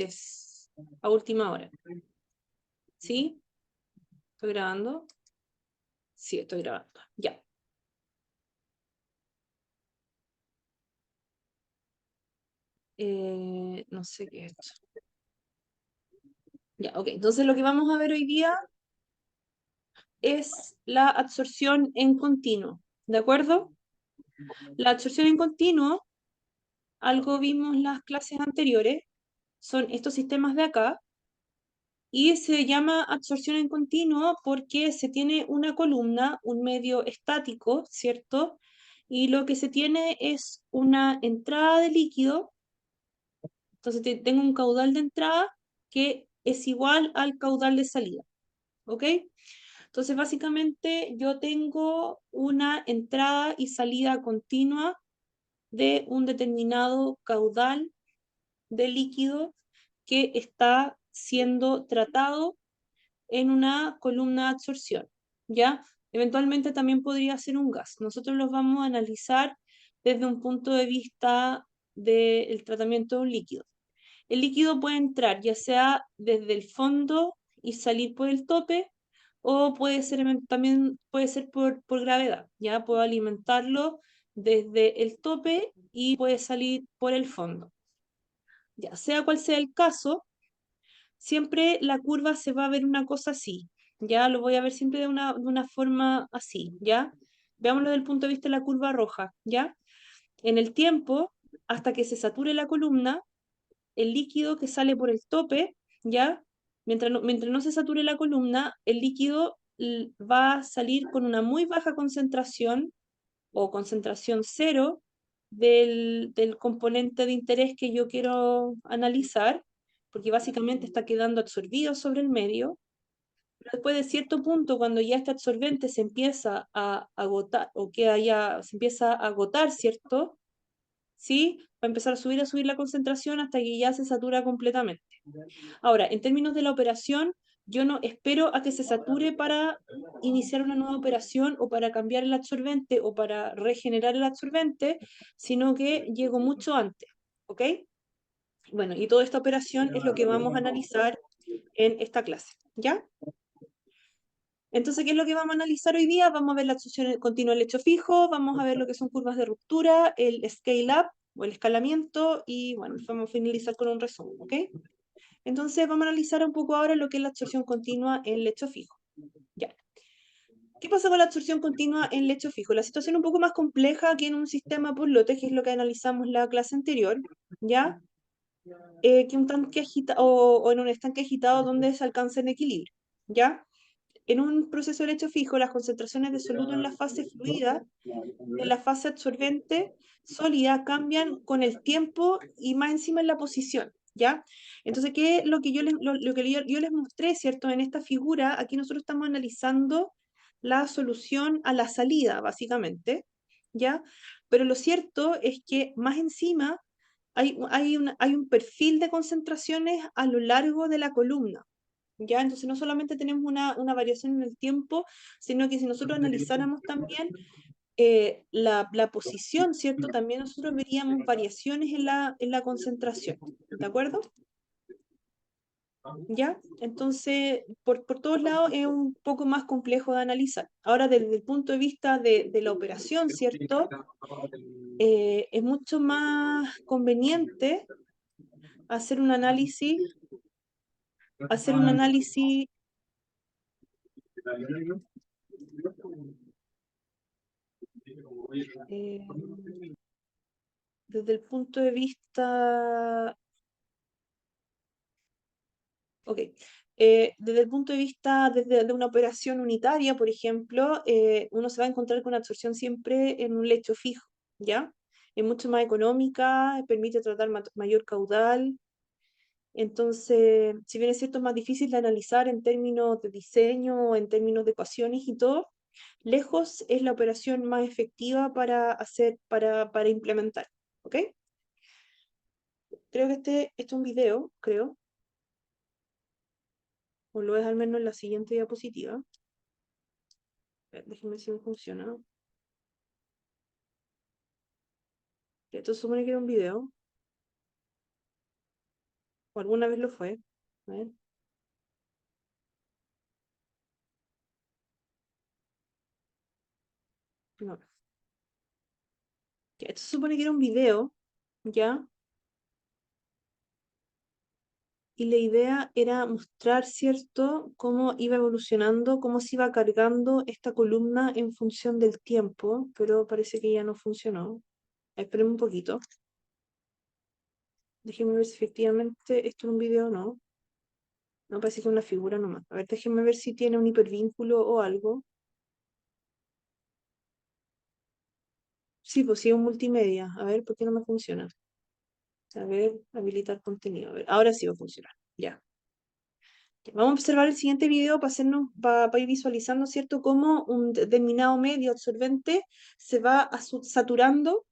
martes, a última hora. ¿Sí? ¿Estoy grabando? Sí, estoy grabando. Ya. No sé qué es esto. Ya, ok. Entonces lo que vamos a ver hoy día es la absorción en continuo. ¿De acuerdo? La absorción en continuo, algo vimos en las clases anteriores, son estos sistemas de acá, y se llama absorción en continuo porque se tiene una columna, un medio estático, ¿cierto? Y lo que se tiene es una entrada de líquido. Entonces tengo un caudal de entrada que es igual al caudal de salida, ¿ok? Entonces básicamente yo tengo una entrada y salida continua de un determinado caudal de líquido que está siendo tratado en una columna de absorción, ¿ya? Eventualmente también podría ser un gas. Nosotros los vamos a analizar desde un punto de vista del tratamiento de un líquido. El líquido puede entrar ya sea desde el fondo y salir por el tope, o puede ser también puede ser por gravedad, ya puedo alimentarlo desde el tope y puede salir por el fondo. Ya sea cual sea el caso, siempre la curva se va a ver una cosa así, ya lo voy a ver siempre de una forma así, ya. Veámoslo desde el punto de vista de la curva roja, ya. En el tiempo, hasta que se sature la columna, el líquido que sale por el tope, ¿ya? Mientras no se sature la columna, el líquido va a salir con una muy baja concentración o concentración cero del componente de interés que yo quiero analizar, porque básicamente está quedando absorbido sobre el medio. Pero después de cierto punto, cuando ya este absorbente se empieza a agotar, o queda ya, se empieza a agotar, ¿cierto? ¿Sí? Va a empezar a subir la concentración hasta que ya se satura completamente. Ahora, en términos de la operación, yo no espero a que se sature para iniciar una nueva operación o para cambiar el absorbente o para regenerar el absorbente, sino que llego mucho antes, ¿ok? Bueno, y toda esta operación es lo que vamos a analizar en esta clase, ¿ya? Entonces, ¿qué es lo que vamos a analizar hoy día? Vamos a ver la absorción continua del hecho fijo, vamos a ver lo que son curvas de ruptura, el scale-up o el escalamiento, y bueno, vamos a finalizar con un resumen, ¿ok? Entonces, vamos a analizar un poco ahora lo que es la absorción continua en lecho fijo. Ya. ¿Qué pasa con la absorción continua en lecho fijo? La situación es un poco más compleja que en un sistema por lotes, que es lo que analizamos la clase anterior, ¿ya? Que un tanque agitado o en un estanque agitado donde se alcanza en equilibrio, ¿ya? En un proceso de lecho fijo, las concentraciones de soluto en la fase fluida, en la fase absorbente sólida, cambian con el tiempo y más encima en la posición, ¿ya? Entonces, ¿qué es lo que yo les mostré, ¿cierto? En esta figura, aquí nosotros estamos analizando la solución a la salida, básicamente, ¿ya? Pero lo cierto es que más encima hay un perfil de concentraciones a lo largo de la columna, ¿ya? Entonces no solamente tenemos una variación en el tiempo, sino que si nosotros analizáramos también la posición, ¿cierto? También nosotros veríamos variaciones en la concentración, ¿de acuerdo? ¿Ya? Entonces, por todos lados es un poco más complejo de analizar. Ahora, desde el punto de vista de la operación, ¿cierto? Es mucho más conveniente hacer un análisis, hacer un análisis eh, desde el punto de vista, ok, desde el punto de vista de una operación unitaria, por ejemplo, uno se va a encontrar con absorción siempre en un lecho fijo, ¿ya? Es mucho más económica, permite tratar mayor caudal. Entonces, si bien es cierto, es más difícil de analizar en términos de diseño, en términos de ecuaciones y todo, lejos es la operación más efectiva para hacer, para implementar, ¿ok? Creo que este es un video, creo, o lo es al menos en la siguiente diapositiva. Déjenme ver si me funciona. Esto se supone que era un video. o alguna vez lo fue. A ver. No. Ya, esto se supone que era un video, ¿ya? Y la idea era mostrar, ¿cierto?, cómo iba evolucionando, cómo se iba cargando esta columna en función del tiempo, pero parece que ya no funcionó. Esperen un poquito. Déjenme ver si efectivamente esto es un video o no. No, parece que es una figura nomás. A ver, déjenme ver si tiene un hipervínculo o algo. Sí, pues sí, es un multimedia. A ver, ¿por qué no me funciona? A ver, habilitar contenido. A ver, ahora sí va a funcionar. Ya. Vamos a observar el siguiente video para hacernos, para ir visualizando, ¿cierto?, cómo un determinado medio absorbente se va saturando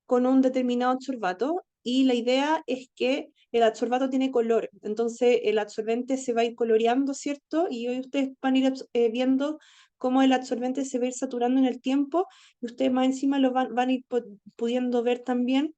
con un determinado absorbato, y la idea es que el absorbato tiene color, entonces el absorbente se va a ir coloreando, ¿cierto? Y hoy ustedes van a ir viendo cómo el absorbente se va a ir saturando en el tiempo, y ustedes más encima lo van a ir pudiendo ver también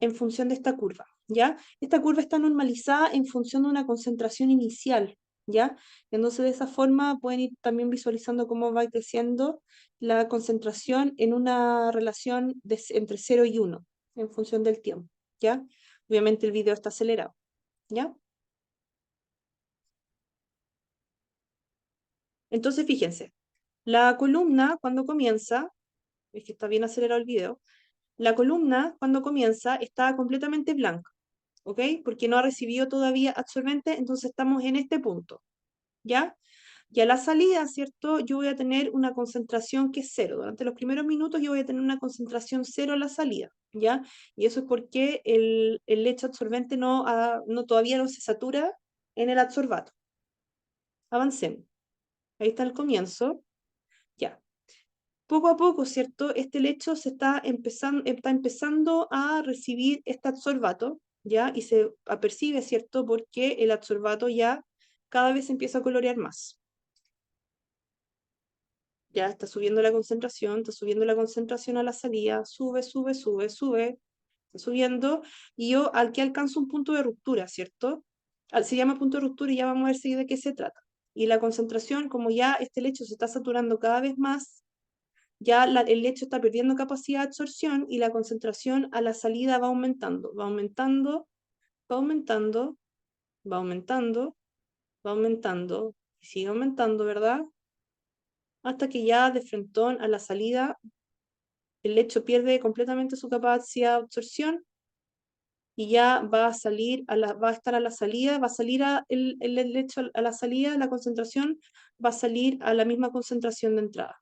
en función de esta curva, ¿ya? Esta curva está normalizada en función de una concentración inicial, ¿ya? Entonces, de esa forma pueden ir también visualizando cómo va creciendo la concentración en una relación entre 0 y 1, en función del tiempo, ¿ya? Obviamente el video está acelerado, ¿ya? Entonces, fíjense, la columna cuando comienza, es que está bien acelerado el video, la columna cuando comienza está completamente blanca, ¿ok? Porque no ha recibido todavía absorbente, entonces estamos en este punto, ¿ya? Y a la salida, ¿cierto? Yo voy a tener una concentración que es cero. Durante los primeros minutos yo voy a tener una concentración cero a la salida, ¿ya? Y eso es porque el lecho absorbente todavía no se satura en el absorbato. Avancemos. Ahí está el comienzo, ya. Poco a poco, ¿cierto? Este lecho está empezando a recibir este absorbato, ¿ya? Y se apercibe, ¿cierto? Porque el absorbato ya cada vez empieza a colorear más. Ya está subiendo la concentración a la salida, sube, sube, sube, sube, está subiendo, y yo aquí alcanzo un punto de ruptura, ¿cierto? Se llama punto de ruptura y ya vamos a ver de qué se trata. Y la concentración, como ya este lecho se está saturando cada vez más, ya el lecho está perdiendo capacidad de absorción y la concentración a la salida va aumentando, va aumentando, va aumentando, va aumentando, va aumentando, y sigue aumentando, ¿verdad? Hasta que ya de frentón a la salida el lecho pierde completamente su capacidad de absorción y ya va a salir, va a estar a la salida, va a salir el lecho a la salida, la concentración va a salir a la misma concentración de entrada.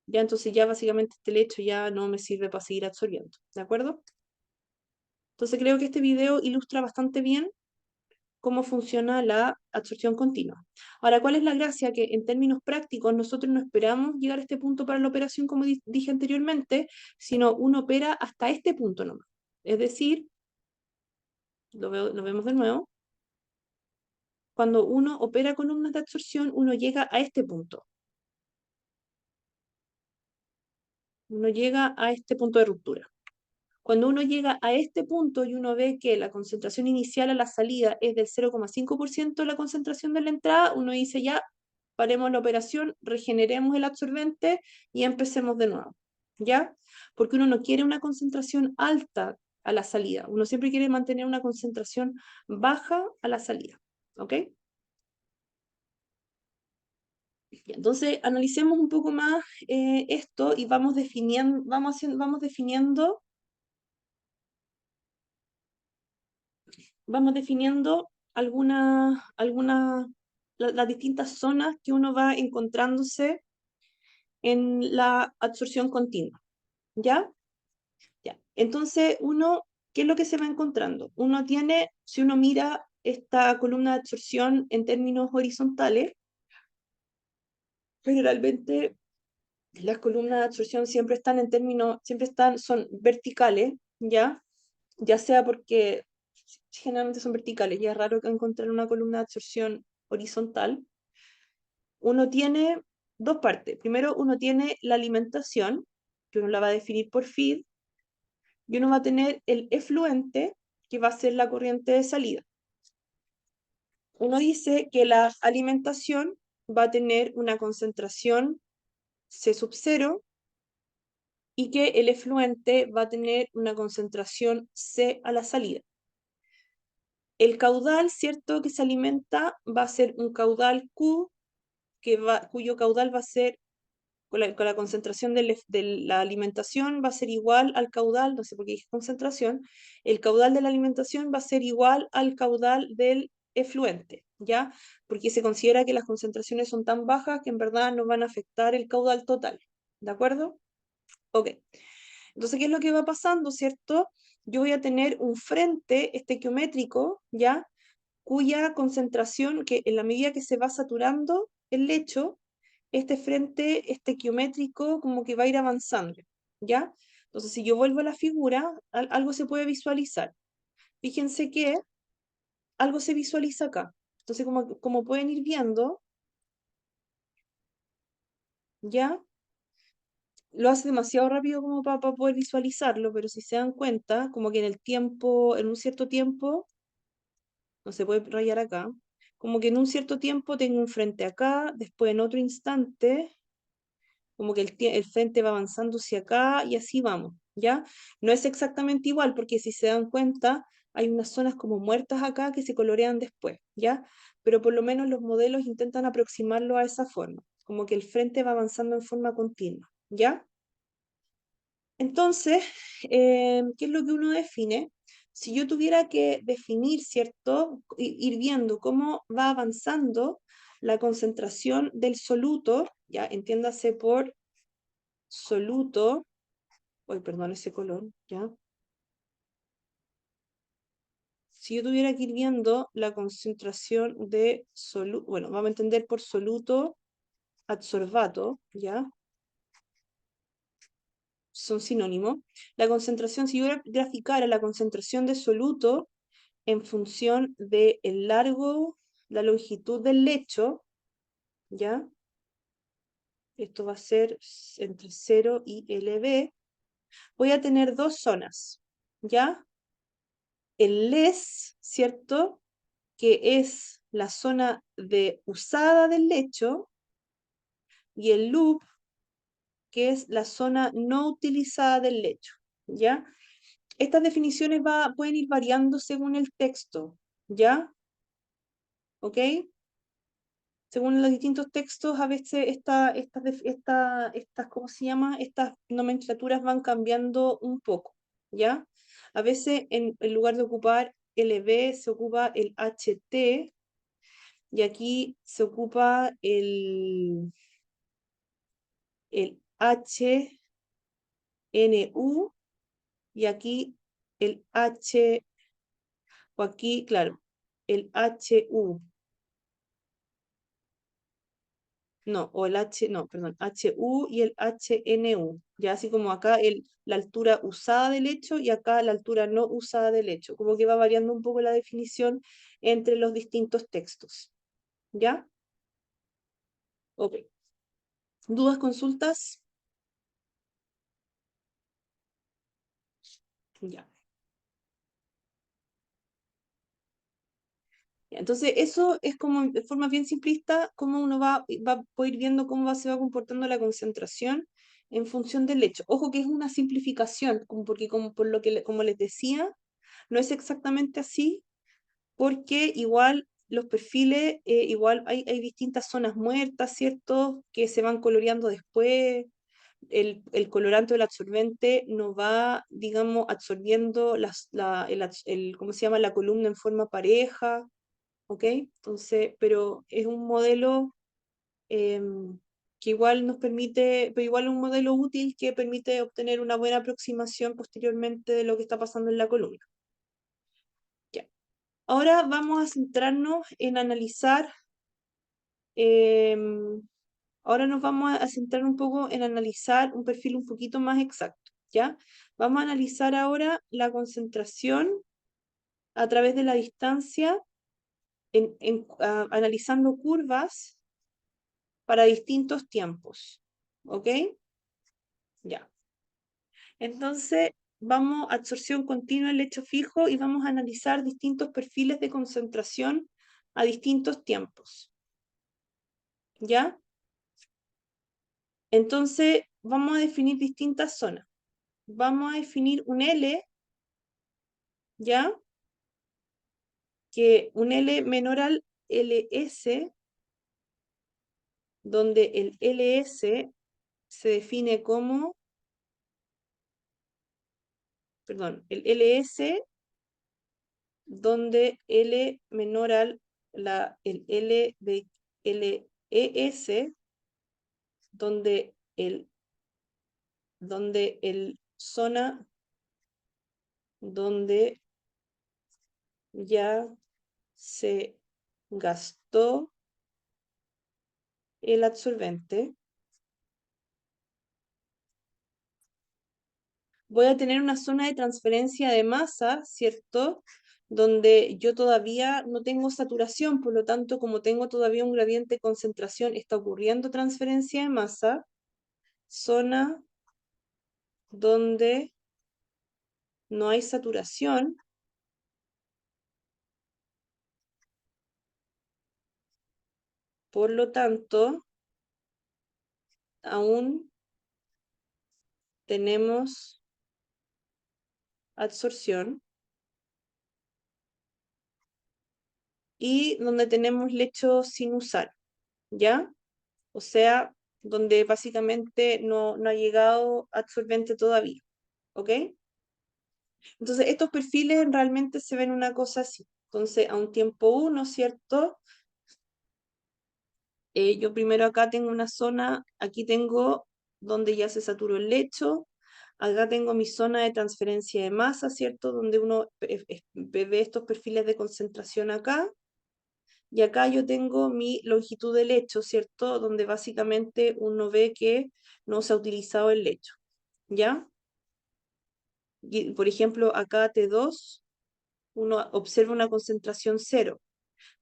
Ya entonces ya básicamente este lecho ya no me sirve para seguir absorbiendo, ¿de acuerdo? Entonces creo que este video ilustra bastante bien cómo funciona la absorción continua. Ahora, ¿cuál es la gracia? Que en términos prácticos nosotros no esperamos llegar a este punto para la operación, como dije anteriormente, sino uno opera hasta este punto nomás. Es decir, lo vemos de nuevo, cuando uno opera columnas de absorción, uno llega a este punto. Uno llega a este punto de ruptura. Cuando uno llega a este punto y uno ve que la concentración inicial a la salida es del 0,5% de la concentración de la entrada, uno dice ya, paremos la operación, regeneremos el absorbente y empecemos de nuevo, ¿ya? Porque uno no quiere una concentración alta a la salida, uno siempre quiere mantener una concentración baja a la salida, ¿ok? Entonces, analicemos un poco más esto y vamos definiendo las distintas zonas que uno va encontrándose en la absorción continua, ¿ya? Ya. Entonces, ¿qué es lo que se va encontrando? Si uno mira esta columna de absorción en términos horizontales, generalmente las columnas de absorción son verticales, ¿ya? Ya sea porque generalmente son verticales, ya es raro encontrar una columna de absorción horizontal. Uno tiene dos partes. Primero, uno tiene la alimentación, que uno la va a definir por feed, y uno va a tener el efluente, que va a ser la corriente de salida. uno dice que la alimentación va a tener una concentración C sub 0 y que el efluente va a tener una concentración C a la salida. El caudal, ¿cierto?, que se alimenta va a ser un caudal Q, cuyo caudal va a ser, con la concentración de la alimentación va a ser igual al caudal, no sé por qué dije concentración, el caudal de la alimentación va a ser igual al caudal del efluente, ¿ya? Porque se considera que las concentraciones son tan bajas que en verdad no van a afectar el caudal total, ¿de acuerdo? Ok. Entonces, ¿qué es lo que va pasando, cierto? Yo voy a tener un frente estequiométrico, ¿ya? Cuya concentración, que en la medida que se va saturando el lecho, este frente estequiométrico como que va a ir avanzando, ¿ya? Entonces, si yo vuelvo a la figura, algo se puede visualizar. Fíjense que algo se visualiza acá. Entonces, como pueden ir viendo, ¿ya? Lo hace demasiado rápido como para poder visualizarlo, pero si se dan cuenta, como que en el tiempo, en un cierto tiempo, no se puede rayar acá, como que en un cierto tiempo tengo un frente acá, después en otro instante, como que el frente va avanzando hacia acá y así vamos, ¿ya? No es exactamente igual porque si se dan cuenta, hay unas zonas como muertas acá que se colorean después, ¿ya? Pero por lo menos los modelos intentan aproximarlo a esa forma, como que el frente va avanzando en forma continua, ¿ya? Entonces, ¿qué es lo que uno define? Si yo tuviera que definir, ¿cierto? Ir viendo cómo va avanzando la concentración del soluto, ya entiéndase por soluto, uy, perdón ese color, ya. Si yo tuviera que ir viendo la concentración de soluto, bueno, vamos a entender por soluto adsorbato, ya, son sinónimos. La concentración, si yo graficara la concentración de soluto en función de el largo, la longitud del lecho, ¿ya? Esto va a ser entre 0 y LB. Voy a tener dos zonas, ¿ya? El LES, ¿cierto? Que es la zona de usada del lecho, y el loop, que es la zona no utilizada del lecho, ¿ya? Estas definiciones pueden ir variando según el texto, ¿ya? ¿Ok? Según los distintos textos, a veces ¿cómo se llama? Estas nomenclaturas van cambiando un poco, ¿ya? A veces en lugar de ocupar LB se ocupa el HT, y aquí se ocupa el HNU, y aquí el H, o aquí, claro, el HU. No, o el H, no, perdón, HU y el HNU. Ya así como acá la altura usada del hecho y acá la altura no usada del hecho. Como que va variando un poco la definición entre los distintos textos. ¿Ya? Ok. ¿Dudas, consultas? Ya. Entonces, eso es como de forma bien simplista, cómo uno puede ir viendo se va comportando la concentración en función del hecho. Ojo que es una simplificación, porque como, por lo que, como les decía, no es exactamente así, porque igual los perfiles, igual hay distintas zonas muertas, ¿cierto? Que se van coloreando después. El colorante o el absorbente no va, digamos, absorbiendo ¿cómo se llama? La columna en forma pareja, ¿ok? Entonces, pero es un modelo que igual nos permite, pero igual un modelo útil que permite obtener una buena aproximación posteriormente de lo que está pasando en la columna. Ya. Ahora vamos a centrarnos en analizar, ahora nos vamos a centrar un poco en analizar un perfil un poquito más exacto, ¿ya? Vamos a analizar ahora la concentración a través de la distancia, analizando curvas para distintos tiempos, ¿ok? Ya. Entonces, vamos a absorción continua en lecho fijo y vamos a analizar distintos perfiles de concentración a distintos tiempos. ¿Ya? Entonces, vamos a definir distintas zonas. Vamos a definir un L, ¿ya? Que un L menor al LS, donde el LS se define como, perdón, el LS, donde L menor al el L de LES, donde el zona donde ya se gastó el absorbente. Voy a tener una zona de transferencia de masa, ¿cierto? Donde yo todavía no tengo saturación, por lo tanto, como tengo todavía un gradiente de concentración, está ocurriendo transferencia de masa. Zona donde no hay saturación. Por lo tanto, aún tenemos absorción. Y donde tenemos lecho sinusal, ¿ya? O sea, donde básicamente no ha llegado absorbente todavía, ¿ok? Entonces, estos perfiles realmente se ven una cosa así. Entonces, a un tiempo 1, ¿cierto? Yo primero acá tengo una zona, aquí tengo donde ya se saturó el lecho, acá tengo mi zona de transferencia de masa, ¿cierto? Donde uno ve estos perfiles de concentración acá, y acá yo tengo mi longitud de lecho, ¿cierto? Donde básicamente uno ve que no se ha utilizado el lecho, ¿ya? Y, por ejemplo, acá T2, uno observa una concentración cero,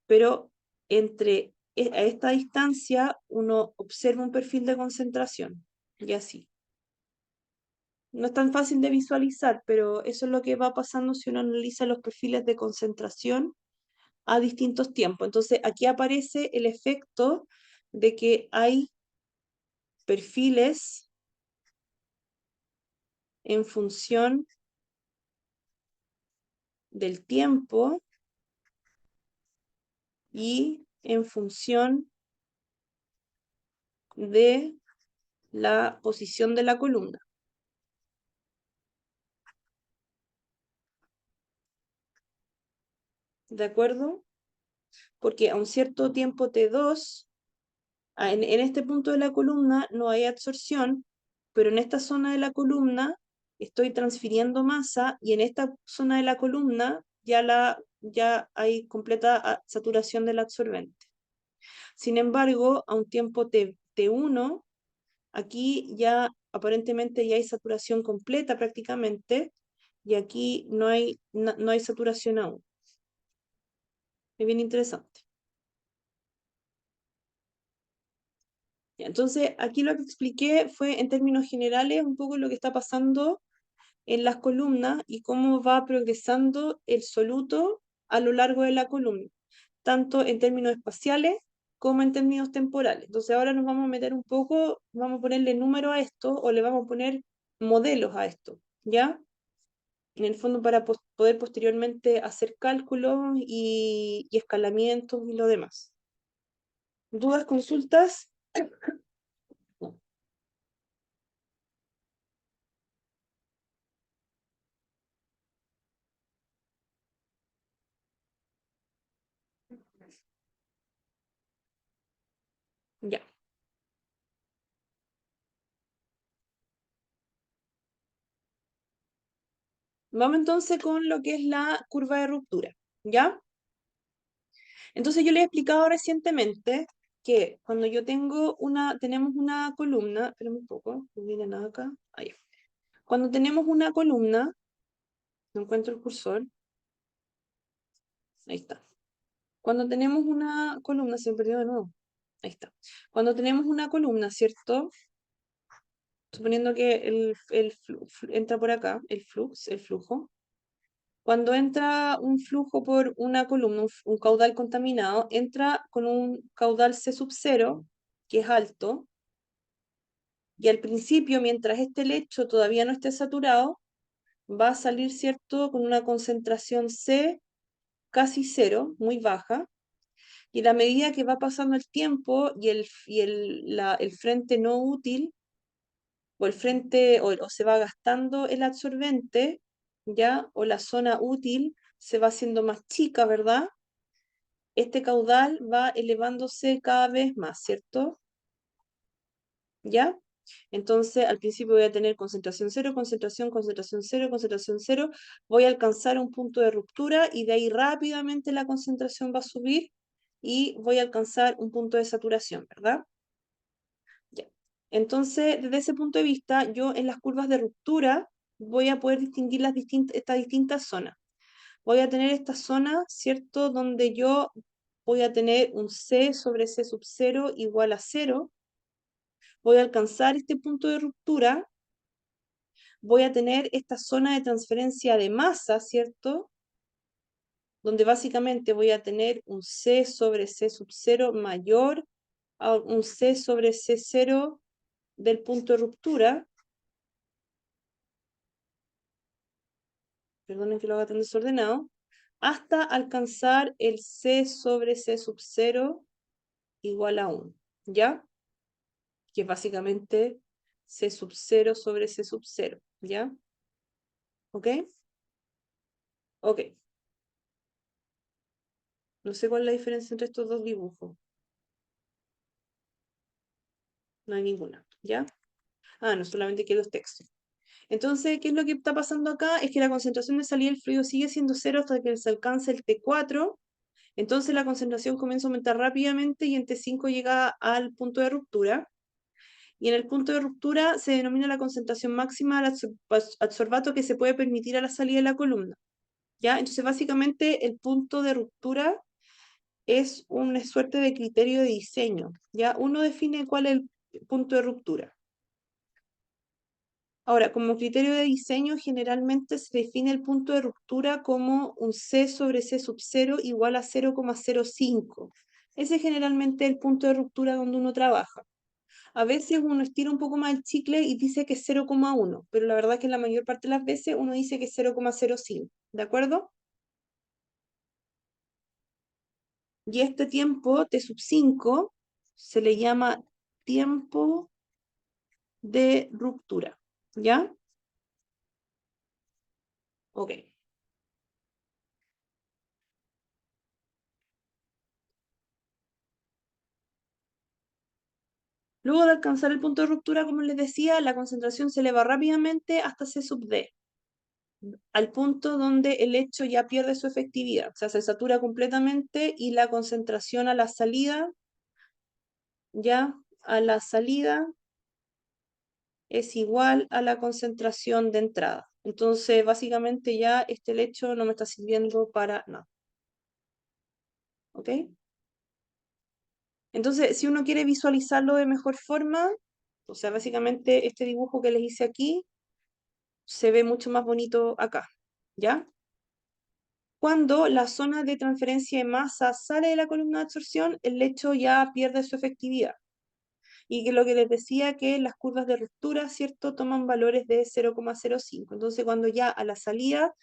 pero a esta distancia uno observa un perfil de concentración, y así. No es tan fácil de visualizar, pero eso es lo que va pasando si uno analiza los perfiles de concentración a distintos tiempos. Entonces, aquí aparece el efecto de que hay perfiles en función del tiempo y en función de la posición de la columna. ¿De acuerdo? Porque a un cierto tiempo T2, en este punto de la columna no hay absorción, pero en esta zona de la columna estoy transfiriendo masa y en esta zona de la columna ya hay completa saturación del absorbente. Sin embargo, a un tiempo T1, aquí ya aparentemente ya hay saturación completa prácticamente, y aquí no hay saturación aún. Es bien interesante. Entonces, aquí lo que expliqué fue en términos generales un poco lo que está pasando en las columnas y cómo va progresando el soluto a lo largo de la columna, tanto en términos espaciales como en términos temporales. Entonces ahora nos vamos a meter un poco, vamos a ponerle número a esto o le vamos a poner modelos a esto, ¿ya? En el fondo para poder posteriormente hacer cálculos y escalamientos y lo demás. ¿Dudas, consultas? No. Ya. Vamos entonces con lo que es la curva de ruptura, ¿ya? Entonces yo les he explicado recientemente que cuando yo tenemos una columna, espérame un poco, no viene nada acá, ahí. Cuando tenemos una columna, no encuentro el cursor, ahí está. Cuando tenemos una columna, se me perdió de nuevo, ahí está. Cuando tenemos una columna, ¿cierto? Suponiendo que entra por acá, el flujo, Cuando entra un flujo por una columna, un caudal contaminado, entra con un caudal C sub 0, que es alto, y al principio, mientras este lecho todavía no esté saturado, va a salir, ¿cierto?, con una concentración C casi cero, muy baja, y a medida que va pasando el tiempo y el frente no útil, o el frente, o se va gastando el absorbente, ¿ya? O la zona útil se va haciendo más chica, ¿verdad? Este caudal va elevándose cada vez más, ¿cierto? ¿Ya? Entonces, al principio voy a tener concentración cero, concentración cero, concentración cero. Voy a alcanzar un punto de ruptura y de ahí rápidamente la concentración va a subir y voy a alcanzar un punto de saturación, ¿verdad? Ya. Entonces, desde ese punto de vista, yo en las curvas de ruptura voy a poder distinguir estas distintas zonas. Voy a tener esta zona, ¿cierto? Donde yo voy a tener un C sobre C sub 0 igual a 0. Voy a alcanzar este punto de ruptura. Voy a tener esta zona de transferencia de masa, ¿cierto? Donde básicamente voy a tener un C sobre C sub 0 mayor a un C sobre C0 del punto de ruptura. Perdonen que lo haga tan desordenado, hasta alcanzar el C sobre C sub 0 igual a 1, ¿ya? Que es básicamente C sub 0 sobre C sub 0, ¿ya? ¿Ok? Ok. No sé cuál es la diferencia entre estos dos dibujos. No hay ninguna, ¿ya? Ah, no, solamente que los textos. Entonces, ¿qué es lo que está pasando acá? Es que la concentración de salida del fluido sigue siendo cero hasta que se alcance el T4. Entonces la concentración comienza a aumentar rápidamente y en T5 llega al punto de ruptura. Y en el punto de ruptura se denomina la concentración máxima del adsorbato que se puede permitir a la salida de la columna. ¿Ya? Entonces, básicamente, el punto de ruptura es una suerte de criterio de diseño. ¿Ya? Uno define cuál es el punto de ruptura. Ahora, como criterio de diseño, generalmente se define el punto de ruptura como un C sobre C sub 0 igual a 0,05. Ese es generalmente el punto de ruptura donde uno trabaja. A veces uno estira un poco más el chicle y dice que es 0,1, pero la verdad es que la mayor parte de las veces uno dice que es 0,05, ¿de acuerdo? Y este tiempo T sub 5 se le llama tiempo de ruptura, ¿ya? Ok. Luego de alcanzar el punto de ruptura, como les decía, la concentración se eleva rápidamente hasta C sub D, al punto donde el hecho ya pierde su efectividad, o sea, se satura completamente y la concentración a la salida, ya a la salida es igual a la concentración de entrada. Entonces, básicamente ya este lecho no me está sirviendo para nada. ¿Ok? Entonces, si uno quiere visualizarlo de mejor forma, o sea, básicamente este dibujo que les hice aquí se ve mucho más bonito acá, ¿ya? Cuando la zona de transferencia de masa sale de la columna de absorción, el lecho ya pierde su efectividad. Y que lo que les decía que las curvas de ruptura, ¿cierto?, toman valores de 0,05. Entonces, cuando ya a la salida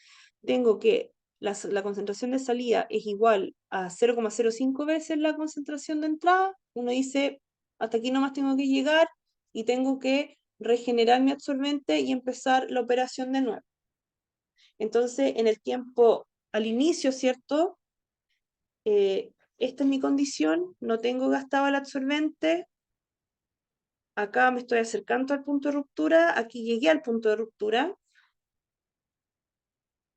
tengo que la concentración de salida es igual a 0,05 veces la concentración de entrada, uno dice, hasta aquí nomás tengo que llegar y tengo que regenerar mi absorbente y empezar la operación de nuevo. Entonces, en el tiempo al inicio, ¿cierto? Esta es mi condición, no tengo gastado el absorbente, acá me estoy acercando al punto de ruptura, aquí llegué al punto de ruptura,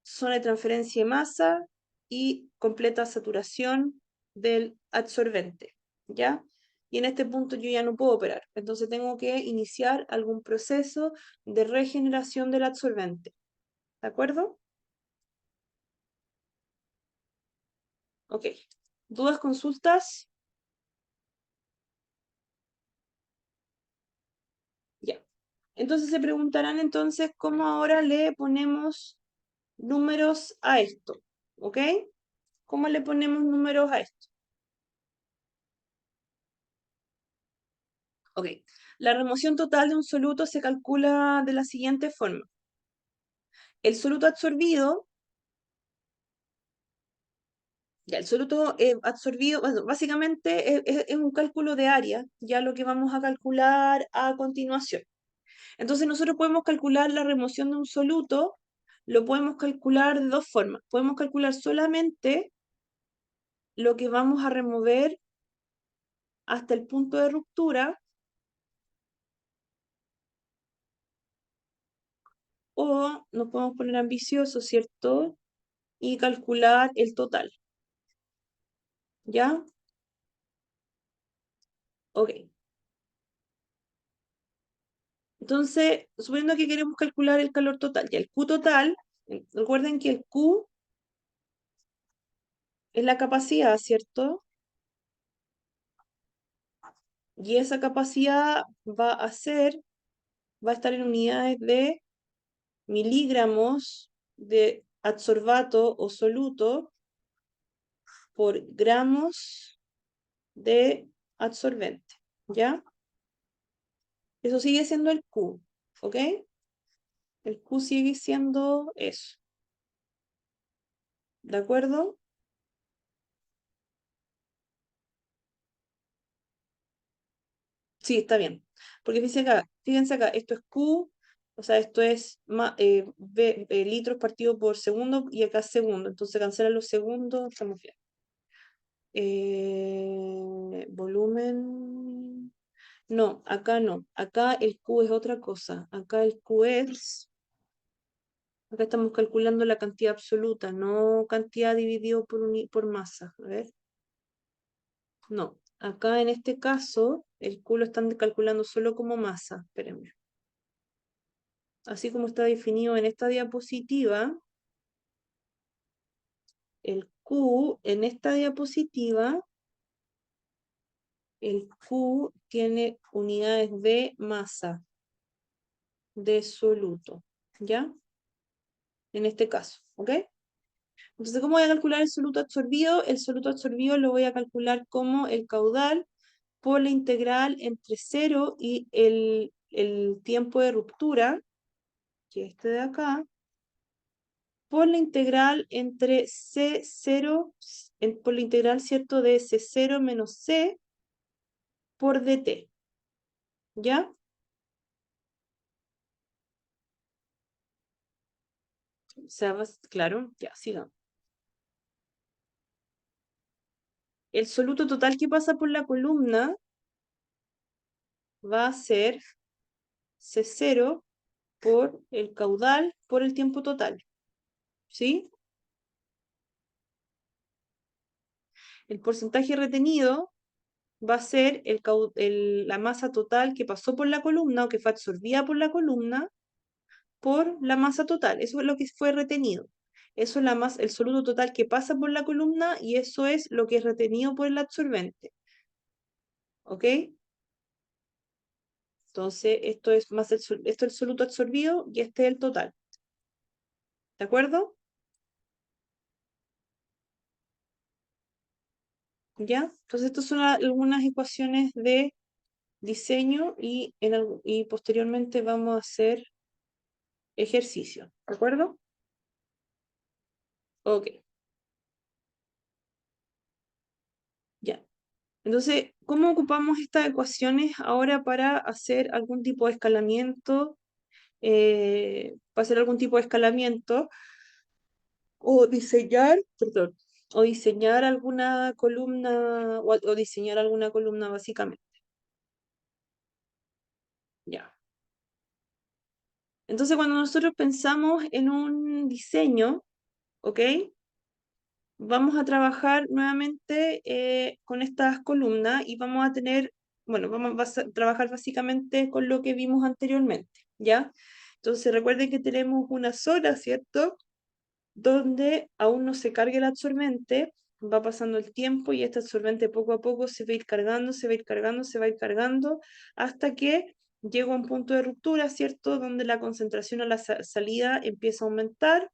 zona de transferencia de masa y completa saturación del absorbente, ¿ya? Y en este punto yo ya no puedo operar, entonces tengo que iniciar algún proceso de regeneración del absorbente, ¿de acuerdo? Ok. ¿Dudas, consultas? Ya. Entonces se preguntarán entonces cómo ahora le ponemos números a esto, ¿ok? ¿Cómo le ponemos números a esto? Ok, la remoción total de un soluto se calcula de la siguiente forma. El soluto absorbido, ya el soluto absorbido, bueno, básicamente es un cálculo de área, ya lo que vamos a calcular a continuación. Entonces nosotros podemos calcular la remoción de un soluto, lo podemos calcular de dos formas. Podemos calcular solamente lo que vamos a remover hasta el punto de ruptura, o nos podemos poner ambiciosos, ¿cierto? Y calcular el total. ¿Ya? Ok. Entonces, suponiendo que queremos calcular el calor total, ya el Q total, recuerden que el Q es la capacidad, ¿cierto? Y esa capacidad va a estar en unidades de miligramos de adsorbato o soluto por gramos de adsorbente, ¿ya? Eso sigue siendo el Q, ¿ok? El Q sigue siendo eso, ¿de acuerdo? Sí, está bien. Porque fíjense acá, esto es Q, o sea, esto es litros partido por segundo y acá segundo. Entonces cancelan los segundos, estamos bien. Volumen. No, acá no. Acá el Q es otra cosa. Acá el Q es. Acá estamos calculando la cantidad absoluta, no cantidad dividido por masa. A ver. No. Acá en este caso, el Q lo están calculando solo como masa. Espérenme. Así como está definido en esta diapositiva, el Q en esta diapositiva, el Q tiene unidades de masa, de soluto, ¿ya? En este caso, ¿ok? Entonces, ¿cómo voy a calcular el soluto absorbido? El soluto absorbido lo voy a calcular como el caudal por la integral entre 0 y el tiempo de ruptura, que es este de acá, por la integral entre C0, por la integral, ¿cierto?, de C0 menos C por dt, ¿ya? O sea, claro, ya, sigamos. El soluto total que pasa por la columna va a ser C0 por el caudal por el tiempo total, ¿sí? El porcentaje retenido va a ser la masa total que pasó por la columna o que fue absorbida por la columna por la masa total. Eso es lo que fue retenido. Eso es el soluto total que pasa por la columna y eso es lo que es retenido por el absorbente. ¿Ok? Entonces, esto es el soluto absorbido y este es el total. ¿De acuerdo? ¿Ya? Entonces, estas son algunas ecuaciones de diseño y posteriormente vamos a hacer ejercicio. ¿De acuerdo? Ok, ya. Entonces, ¿cómo ocupamos estas ecuaciones ahora para hacer algún tipo de escalamiento? Para hacer algún tipo de escalamiento perdón, o diseñar alguna columna o diseñar alguna columna básicamente. Ya. Entonces, cuando nosotros pensamos en un diseño, ¿ok? Vamos a trabajar nuevamente con estas columnas y vamos a tener, bueno, vamos a trabajar básicamente con lo que vimos anteriormente, ¿ya? Entonces recuerden que tenemos una zona, ¿cierto? Donde aún no se carga el absorbente, va pasando el tiempo y este absorbente poco a poco se va a ir cargando, se va a ir cargando, se va a ir cargando, hasta que llega a un punto de ruptura, ¿cierto? Donde la concentración a la salida empieza a aumentar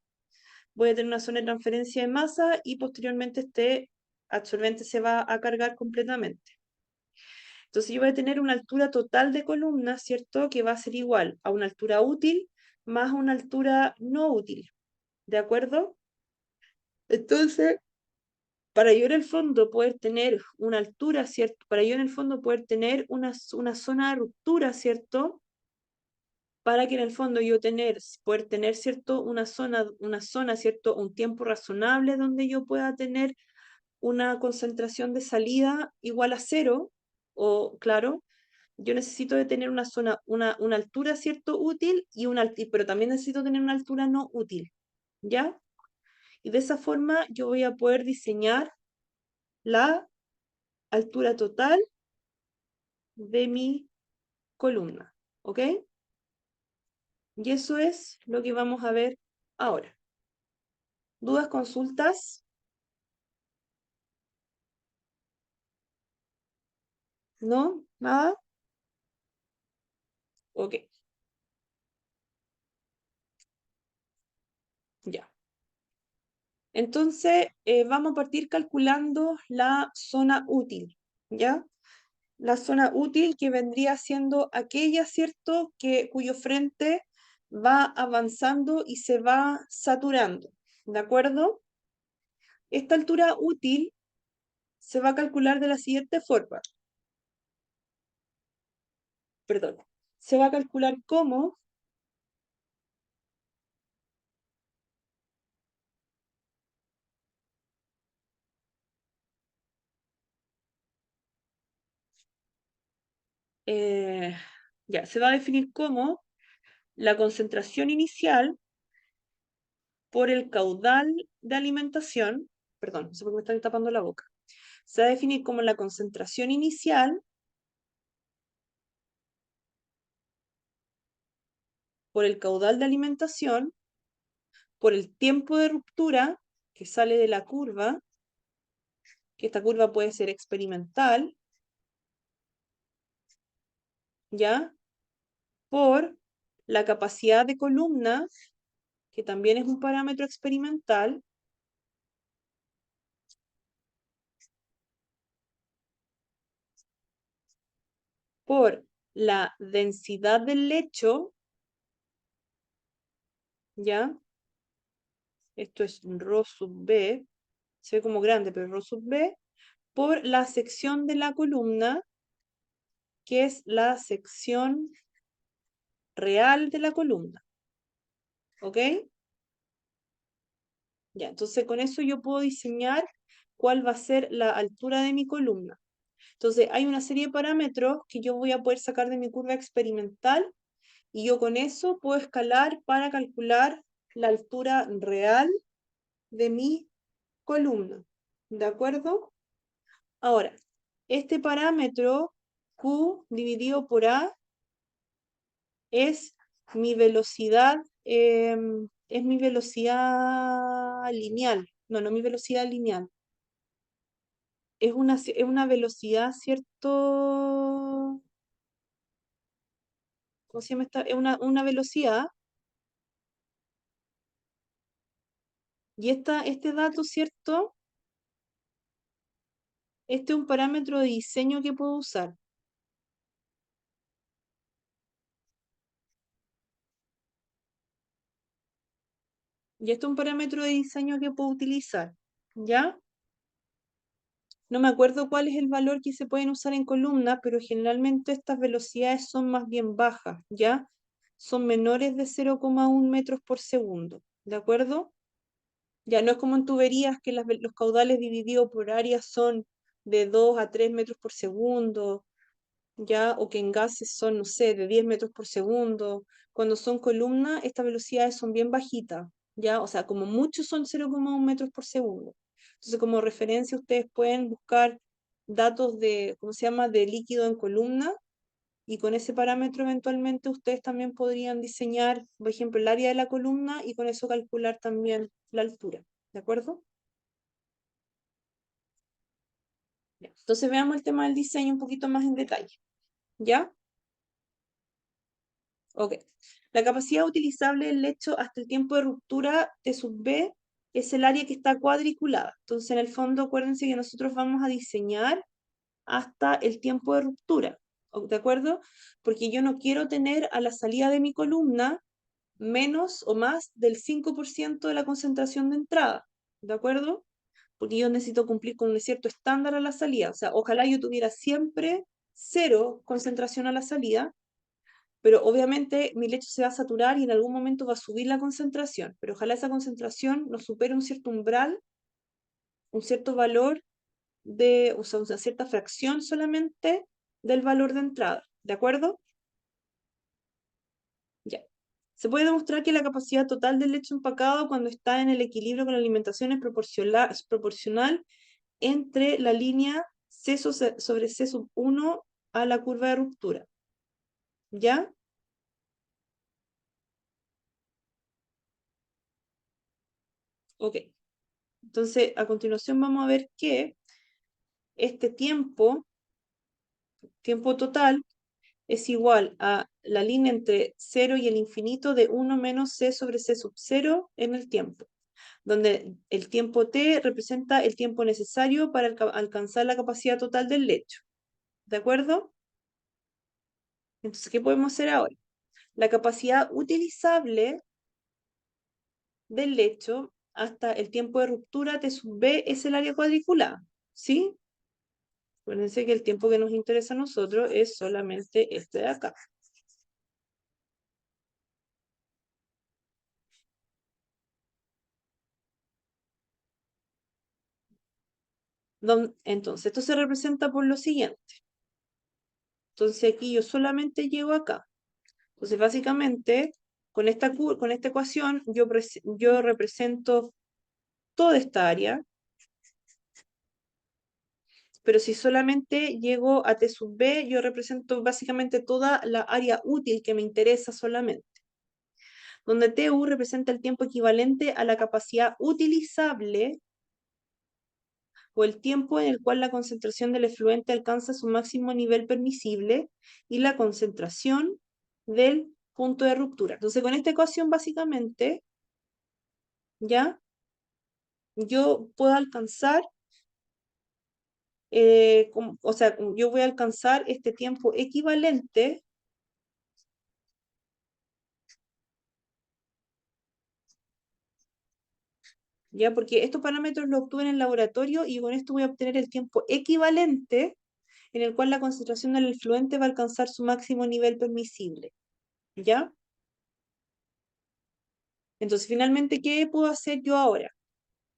voy a tener una zona de transferencia de masa y posteriormente este absorbente se va a cargar completamente. Entonces yo voy a tener una altura total de columna, ¿cierto? Que va a ser igual a una altura útil más una altura no útil, ¿de acuerdo? Entonces, para yo en el fondo poder tener una altura, ¿cierto? Para yo en el fondo poder tener una zona de ruptura, ¿cierto? Para que en el fondo yo poder tener, ¿cierto? Una zona, ¿cierto? Un tiempo razonable donde yo pueda tener una concentración de salida igual a cero, o claro, yo necesito de tener una zona, una altura, ¿cierto? Útil, pero también necesito tener una altura no útil, ¿ya? Y de esa forma yo voy a poder diseñar la altura total de mi columna, ¿ok? Y eso es lo que vamos a ver ahora. ¿Dudas, consultas? ¿No? ¿Nada? Ok, ya. Entonces, vamos a partir calculando la zona útil, ¿ya? La zona útil que vendría siendo aquella, ¿cierto?, cuyo frente va avanzando y se va saturando, ¿de acuerdo? Esta altura útil se va a calcular de la siguiente forma, perdón, se va a calcular como eh, ya, se va a definir como la concentración inicial por el caudal de alimentación, perdón, no sé por qué me están tapando la boca, se va a definir como la concentración inicial por el caudal de alimentación, por el tiempo de ruptura que sale de la curva, que esta curva puede ser experimental, ¿ya? Por la capacidad de columna, que también es un parámetro experimental, por la densidad del lecho, ¿ya? Esto es ρ sub b, se ve como grande, pero ρ sub b, por la sección de la columna, que es la sección real de la columna. ¿Ok? Ya, entonces con eso yo puedo diseñar cuál va a ser la altura de mi columna. Entonces hay una serie de parámetros que yo voy a poder sacar de mi curva experimental y yo con eso puedo escalar para calcular la altura real de mi columna. ¿De acuerdo? Ahora, este parámetro Q dividido por A es mi velocidad, es mi velocidad lineal. No, no mi velocidad lineal. Es una velocidad, ¿cierto? ¿Cómo se llama esta? Es una velocidad. Y este dato, ¿cierto? Este es un parámetro de diseño que puedo usar. Y este es un parámetro de diseño que puedo utilizar. ¿Ya? No me acuerdo cuál es el valor que se pueden usar en columna, pero generalmente estas velocidades son más bien bajas, ¿ya? Son menores de 0,1 metros por segundo, ¿de acuerdo? Ya no es como en tuberías que los caudales divididos por área son de 2 a 3 metros por segundo, ¿ya? O que en gases son, no sé, de 10 metros por segundo. Cuando son columnas, estas velocidades son bien bajitas, ¿ya? O sea, como mucho son 0,1 metros por segundo. Entonces, como referencia, ustedes pueden buscar datos de, ¿cómo se llama?, de líquido en columna, y con ese parámetro eventualmente ustedes también podrían diseñar, por ejemplo, el área de la columna y con eso calcular también la altura, ¿de acuerdo? Ya. Entonces veamos el tema del diseño un poquito más en detalle, ¿ya? Ok. La capacidad utilizable del lecho hasta el tiempo de ruptura T sub B es el área que está cuadriculada. Entonces, en el fondo, acuérdense que nosotros vamos a diseñar hasta el tiempo de ruptura, ¿de acuerdo? Porque yo no quiero tener a la salida de mi columna menos o más del 5% de la concentración de entrada, ¿de acuerdo? Porque yo necesito cumplir con un cierto estándar a la salida. O sea, ojalá yo tuviera siempre cero concentración a la salida, pero obviamente mi lecho se va a saturar y en algún momento va a subir la concentración, pero ojalá esa concentración no supere un cierto umbral, un cierto valor o sea, una cierta fracción solamente del valor de entrada, ¿de acuerdo? Ya. Se puede demostrar que la capacidad total del lecho empacado cuando está en el equilibrio con la alimentación es proporcional entre la línea C sobre C sub 1 a la curva de ruptura. ¿Ya? Ok. Entonces, a continuación vamos a ver que este tiempo total, es igual a la línea entre 0 y el infinito de 1 menos C sobre C sub 0 en el tiempo, donde el tiempo t representa el tiempo necesario para alcanzar la capacidad total del lecho. ¿De acuerdo? Entonces, ¿qué podemos hacer ahora? La capacidad utilizable del lecho hasta el tiempo de ruptura T sub B es el área cuadriculada, ¿sí? Acuérdense que el tiempo que nos interesa a nosotros es solamente este de acá. Entonces, esto se representa por lo siguiente. Entonces, aquí yo solamente llego acá. Entonces, básicamente, con esta ecuación, yo represento toda esta área, pero si solamente llego a T sub B, yo represento básicamente toda la área útil que me interesa solamente, donde TU representa el tiempo equivalente a la capacidad utilizable o el tiempo en el cual la concentración del efluente alcanza su máximo nivel permisible y la concentración del punto de ruptura. Entonces, con esta ecuación, básicamente, ya yo puedo alcanzar, o sea, yo voy a alcanzar este tiempo equivalente, ya, porque estos parámetros los obtuve en el laboratorio y con esto voy a obtener el tiempo equivalente en el cual la concentración del efluente va a alcanzar su máximo nivel permisible, ¿ya? Entonces, finalmente, ¿qué puedo hacer yo ahora?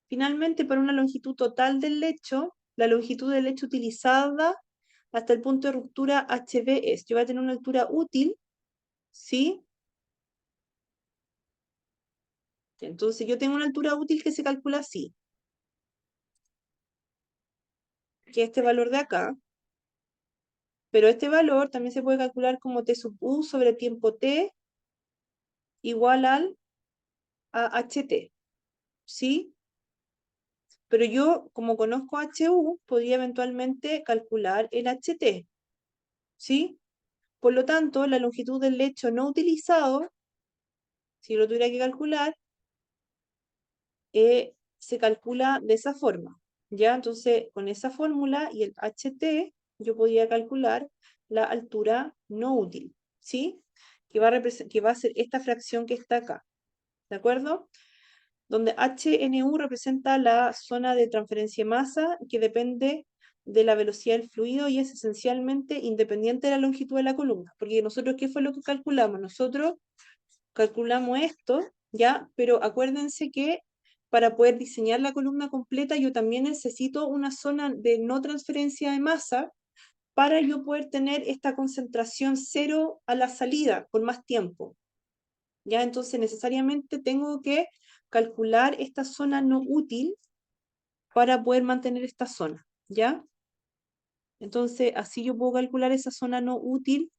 Finalmente, para una longitud total del lecho, la longitud del lecho utilizada hasta el punto de ruptura HB es, yo voy a tener una altura útil, ¿sí? Entonces, yo tengo una altura útil que se calcula así, que es este valor de acá, pero este valor también se puede calcular como T sub U sobre tiempo T igual al a HT, ¿sí? Pero yo, como conozco HU, podría eventualmente calcular el HT, ¿sí? Por lo tanto, la longitud del lecho no utilizado, si lo tuviera que calcular, se calcula de esa forma, ¿ya? Entonces, con esa fórmula y el HT, yo podría calcular la altura no útil, ¿sí? Que va a ser esta fracción que está acá, ¿de acuerdo? Donde HNU representa la zona de transferencia de masa que depende de la velocidad del fluido y es esencialmente independiente de la longitud de la columna. Porque nosotros, ¿qué fue lo que calculamos? Nosotros calculamos esto, ¿ya? Pero acuérdense que para poder diseñar la columna completa yo también necesito una zona de no transferencia de masa para yo poder tener esta concentración cero a la salida por más tiempo. ¿Ya? Entonces necesariamente tengo que calcular esta zona no útil para poder mantener esta zona, ¿ya? Entonces así yo puedo calcular esa zona no útil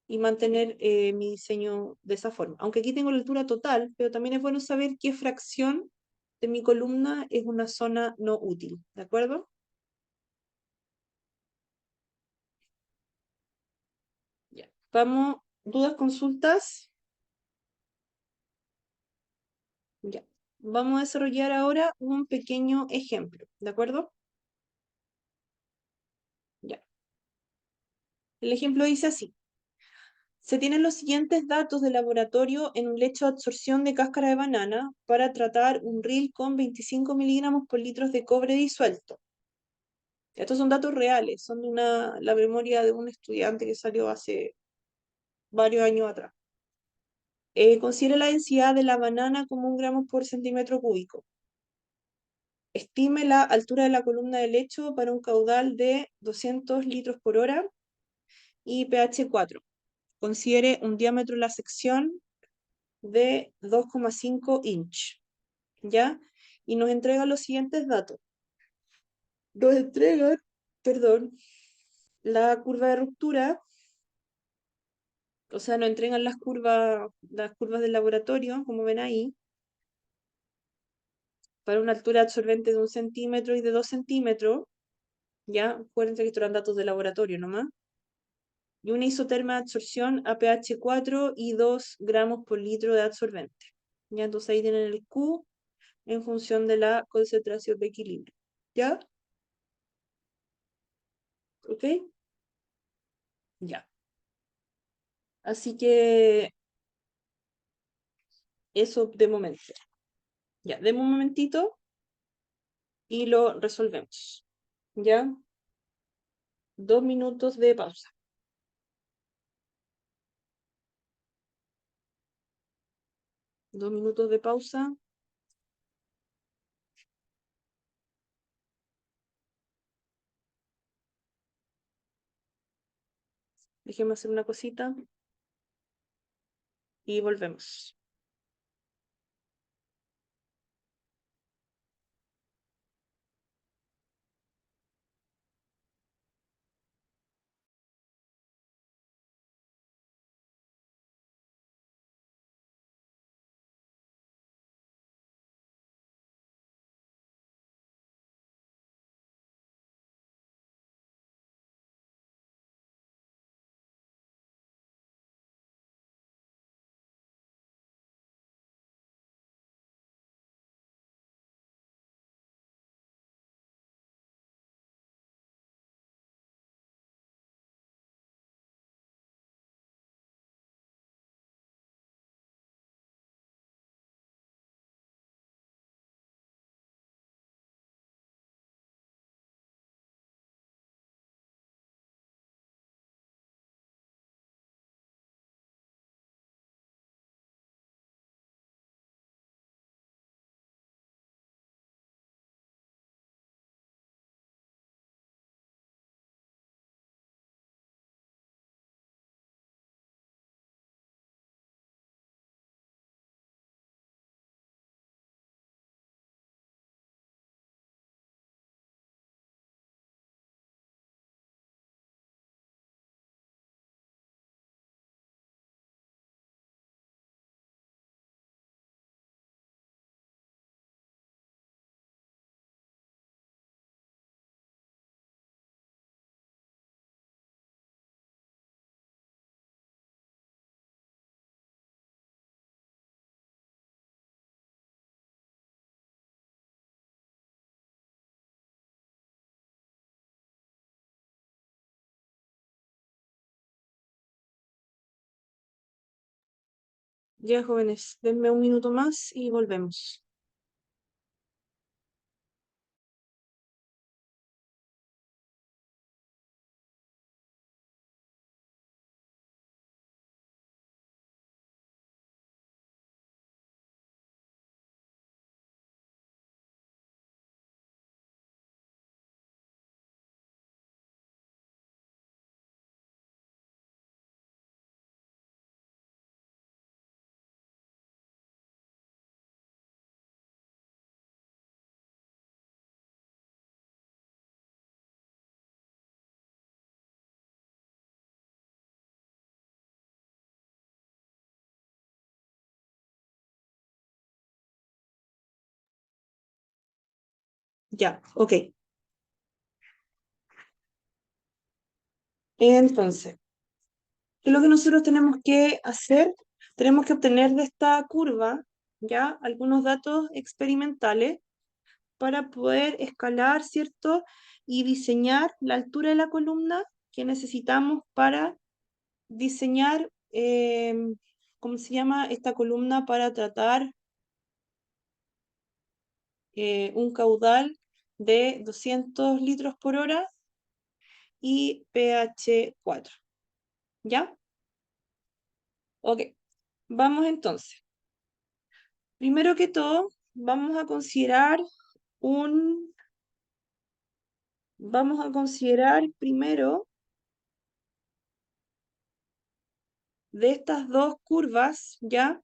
y mantener mi diseño de esa forma. Aunque aquí tengo la altura total, pero también es bueno saber qué fracción de mi columna es una zona no útil, ¿de acuerdo? Ya. Vamos, ¿dudas, consultas? Ya. Vamos a desarrollar ahora un pequeño ejemplo, ¿de acuerdo? Ya. El ejemplo dice así. Se tienen los siguientes datos de laboratorio en un lecho de absorción de cáscara de banana para tratar un reel con 25 miligramos por litros de cobre disuelto. Estos son datos reales, son de la memoria de un estudiante que salió hace varios años atrás. Considere la densidad de la banana como 1 gramo por centímetro cúbico. Estime la altura de la columna de lecho para un caudal de 200 litros por hora y pH 4. Considere un diámetro de la sección de 2,5 inch, ¿ya? Y nos entrega los siguientes datos. Nos entregan, perdón, la curva de ruptura, o sea, nos entregan las curvas del laboratorio, como ven ahí, para una altura absorbente de 1 centímetro y de 2 centímetros, ¿ya? Acuérdense que estos eran datos de laboratorio nomás. Y una isoterma de absorción a pH 4 y 2 gramos por litro de absorbente. ¿Ya? Entonces ahí tienen el Q en función de la concentración de equilibrio. ¿Ya? ¿Ok? Ya. Así que eso de momento. Ya, demos un momentito y lo resolvemos. ¿Ya? 2 minutos de pausa. 2 minutos de pausa. Déjenme hacer una cosita y volvemos. Ya, jóvenes, denme un minuto más y volvemos. Ya, ok. Entonces, ¿qué es lo que nosotros tenemos que hacer? Tenemos que obtener de esta curva ya algunos datos experimentales para poder escalar, ¿cierto? Y diseñar la altura de la columna que necesitamos para diseñar, ¿cómo se llama? Esta columna para tratar un caudal de 200 litros por hora y pH 4. ¿Ya? Ok, vamos entonces. Primero que todo, vamos a considerar primero de estas dos curvas, ¿ya?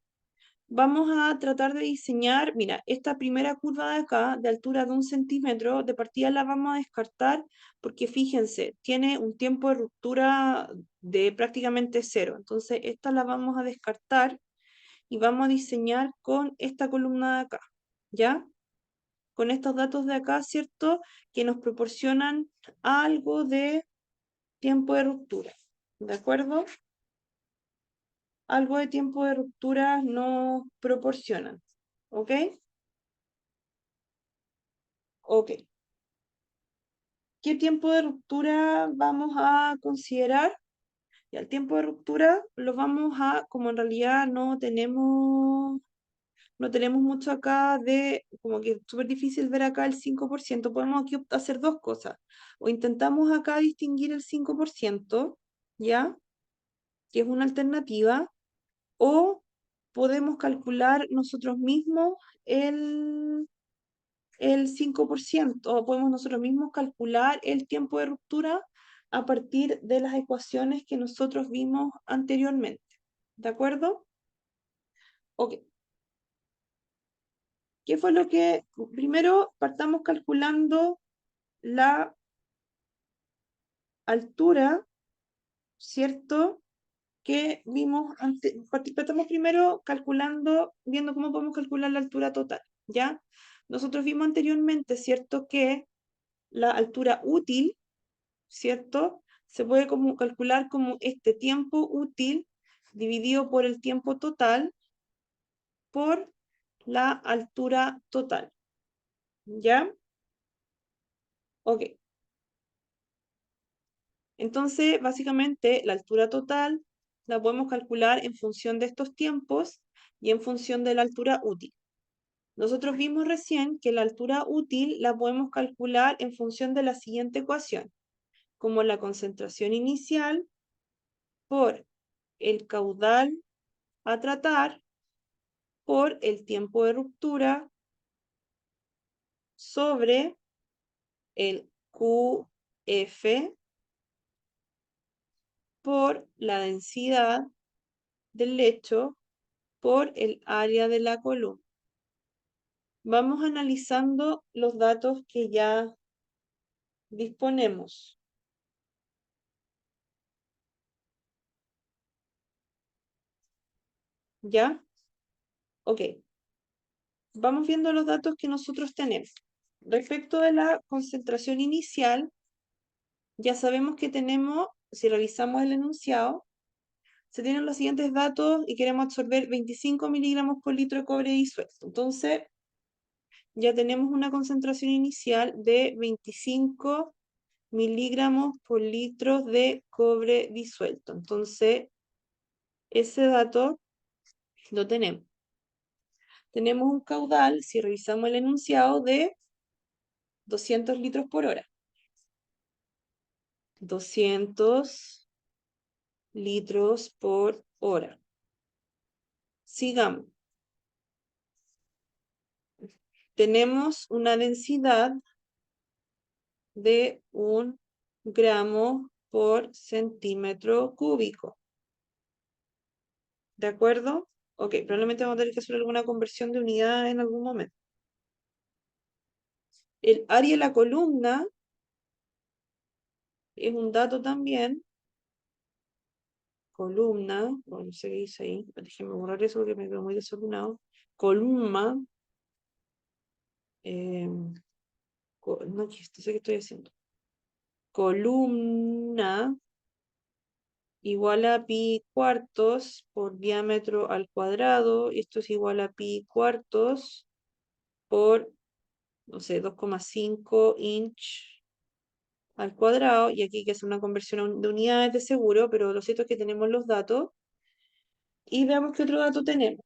Vamos a tratar de diseñar, mira, esta primera curva de acá, de altura de 1 centímetro, de partida la vamos a descartar porque fíjense, tiene un tiempo de ruptura de prácticamente 0. Entonces, esta la vamos a descartar y vamos a diseñar con esta columna de acá, ¿ya? Con estos datos de acá, ¿cierto? Que nos proporcionan algo de tiempo de ruptura, ¿de acuerdo? Algo de tiempo de ruptura nos proporcionan, ¿ok? Ok. ¿Qué tiempo de ruptura vamos a considerar? Y el tiempo de ruptura lo vamos a, como en realidad no tenemos mucho acá de, como que es súper difícil ver acá el 5%, podemos aquí hacer dos cosas. O intentamos acá distinguir el 5%, ¿ya? Que es una alternativa, o podemos calcular nosotros mismos el, el 5%, o podemos nosotros mismos calcular el tiempo de ruptura a partir de las ecuaciones que nosotros vimos anteriormente. ¿De acuerdo? Ok. ¿Qué fue lo que primero partamos calculando la altura, ¿cierto? Que vimos antes, partamos primero calculando, viendo cómo podemos calcular la altura total, ¿ya? Nosotros vimos anteriormente, ¿cierto? Que la altura útil, ¿cierto? Se puede calcular como este tiempo útil dividido por el tiempo total por la altura total, ¿ya? Ok. Entonces, básicamente, la altura total la podemos calcular en función de estos tiempos y en función de la altura útil. Nosotros vimos recién que la altura útil la podemos calcular en función de la siguiente ecuación, como la concentración inicial por el caudal a tratar por el tiempo de ruptura sobre el QF por la densidad del lecho por el área de la columna. Vamos analizando los datos que ya disponemos. ¿Ya? Ok. Vamos viendo los datos que nosotros tenemos. Respecto de la concentración inicial, ya sabemos que tenemos, si revisamos el enunciado, se tienen los siguientes datos y queremos absorber 25 miligramos por litro de cobre disuelto. Entonces, ya tenemos una concentración inicial de 25 miligramos por litro de cobre disuelto. Entonces, ese dato lo tenemos. Tenemos un caudal, si revisamos el enunciado, de 200 litros por hora. 200 litros por hora. Sigamos. Tenemos una densidad de 1 gramo por centímetro cúbico. ¿De acuerdo? Ok, probablemente vamos a tener que hacer alguna conversión de unidad en algún momento. El área de la columna es un dato también. Columna, no sé qué dice ahí, déjenme borrar eso porque me quedo muy desordenado. Columna, no, no sé qué estoy haciendo. Columna igual a pi cuartos por diámetro al cuadrado, y esto es igual a pi cuartos por, no sé, 2,5 inch al cuadrado, y aquí hay que hacer una conversión de unidades de seguro, pero lo cierto es que tenemos los datos, y veamos qué otro dato tenemos.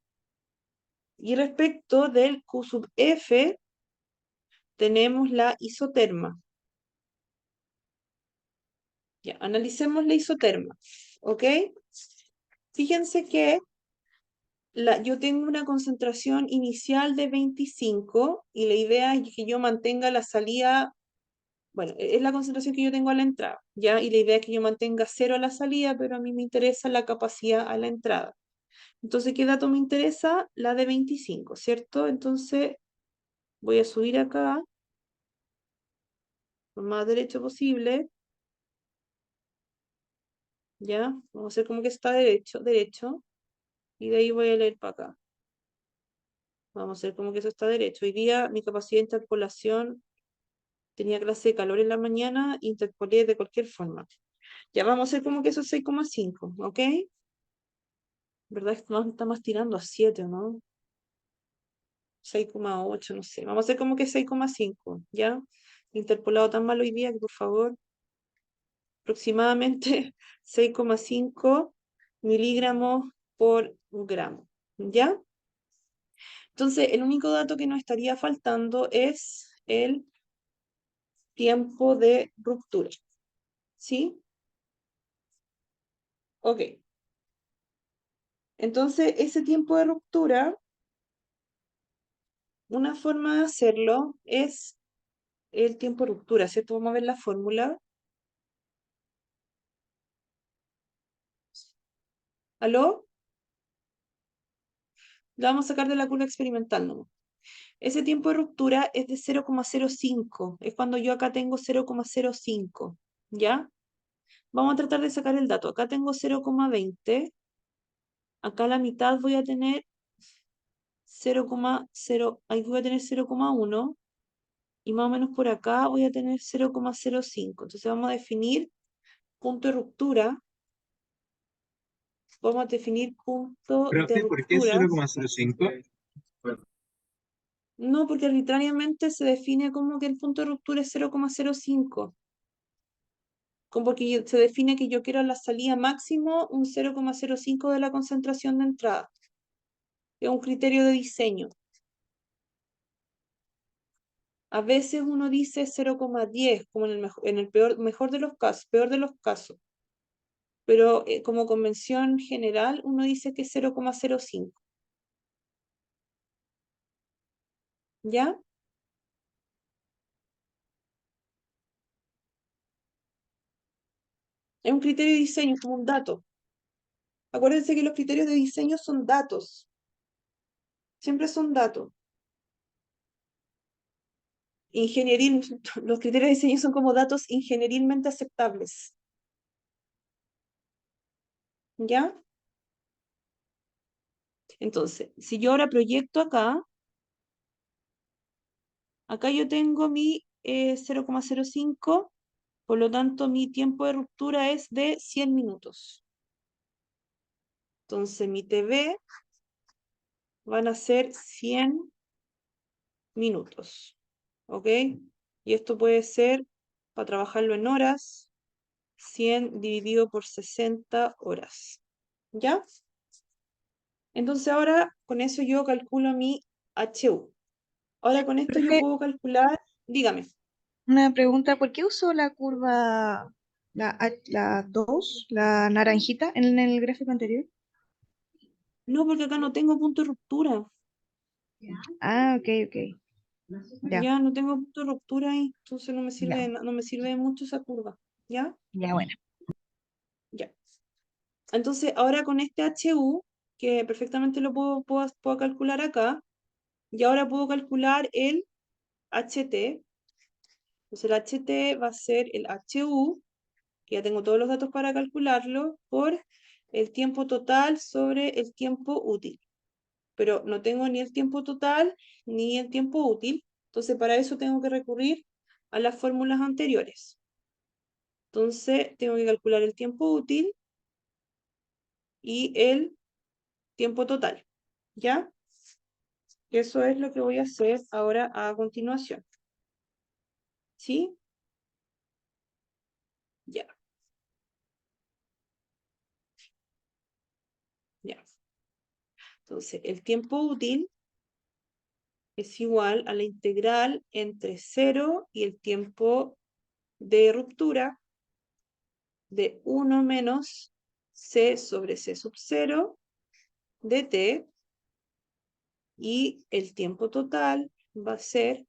Y respecto del Q sub F, tenemos la isoterma. Ya, analicemos la isoterma, ¿ok? Fíjense que yo tengo una concentración inicial de 25 y la idea es que yo mantenga la salida, bueno, es la concentración que yo tengo a la entrada, ¿ya? Y la idea es que yo mantenga 0 a la salida, pero a mí me interesa la capacidad a la entrada. Entonces, ¿qué dato me interesa? La de 25, ¿cierto? Entonces, voy a subir acá, lo más derecho posible, ¿ya? Vamos a hacer como que está derecho, y de ahí voy a leer para acá. Vamos a hacer como que eso está derecho. Hoy día mi capacidad de interpolación tenía clase de calor en la mañana, interpolé de cualquier forma. Ya vamos a hacer como que eso es 6,5, ¿ok? ¿Verdad? Está más tirando a 7, ¿no? 6,8, no sé. Vamos a hacer como que 6,5, ¿ya? Interpolado tan mal hoy día que por favor, aproximadamente 6,5 miligramos por gramo, ¿ya? Entonces, el único dato que nos estaría faltando es el tiempo de ruptura, ¿sí? Ok. Entonces, ese tiempo de ruptura, una forma de hacerlo es el tiempo de ruptura, ¿cierto? Vamos a ver la fórmula. ¿Aló? La vamos a sacar de la curva experimental, ¿no? Ese tiempo de ruptura es de 0,05. Es cuando yo acá tengo 0,05, ¿ya? Vamos a tratar de sacar el dato. Acá tengo 0,20. Acá a la mitad voy a tener 0,0. Ahí voy a tener 0,1. Y más o menos por acá voy a tener 0,05. Entonces vamos a definir punto de ruptura. Vamos a definir punto de Profe, ¿por qué ruptura. 0,05? No, porque arbitrariamente se define como que el punto de ruptura es 0,05. Como porque se define que yo quiero a la salida máximo un 0,05 de la concentración de entrada. Es un criterio de diseño. A veces uno dice 0,10, como en el mejor de los casos, peor de los casos. Pero como convención general, uno dice que es 0,05. ¿Ya? Es un criterio de diseño, es como un dato. Acuérdense que los criterios de diseño son datos. Siempre son datos. Los criterios de diseño son como datos ingenierilmente aceptables. ¿Ya? Entonces, si yo ahora proyecto acá yo tengo mi 0,05, por lo tanto mi tiempo de ruptura es de 100 minutos. Entonces mi TV van a ser 100 minutos. ¿Ok? Y esto puede ser, para trabajarlo en horas, 100 dividido por 60 horas. ¿Ya? Entonces ahora con eso yo calculo mi HU. Ahora con esto yo Profe, puedo calcular, dígame. una pregunta, ¿por qué usó la curva, la 2, la naranjita, en el gráfico anterior? No, porque acá no tengo punto de ruptura. Ah, ok, ok. Ya, Ya no tengo punto de ruptura ahí, entonces no me sirve ya, no me sirve de mucho esa curva. ¿Ya? ya, bueno. Ya. Entonces ahora con este HU, que perfectamente lo puedo calcular acá, y ahora puedo calcular el HT. Entonces el HT va a ser el HU, que ya tengo todos los datos para calcularlo, por el tiempo total sobre el tiempo útil. Pero no tengo ni el tiempo total ni el tiempo útil, entonces para eso tengo que recurrir a las fórmulas anteriores. Entonces tengo que calcular el tiempo útil, y el tiempo total, ¿ya? Eso es lo que voy a hacer ahora a continuación. ¿Sí? Ya, ya. Entonces, el tiempo útil es igual a la integral entre 0 y el tiempo de ruptura de 1 menos c sobre c sub 0 de t, y el tiempo total va a ser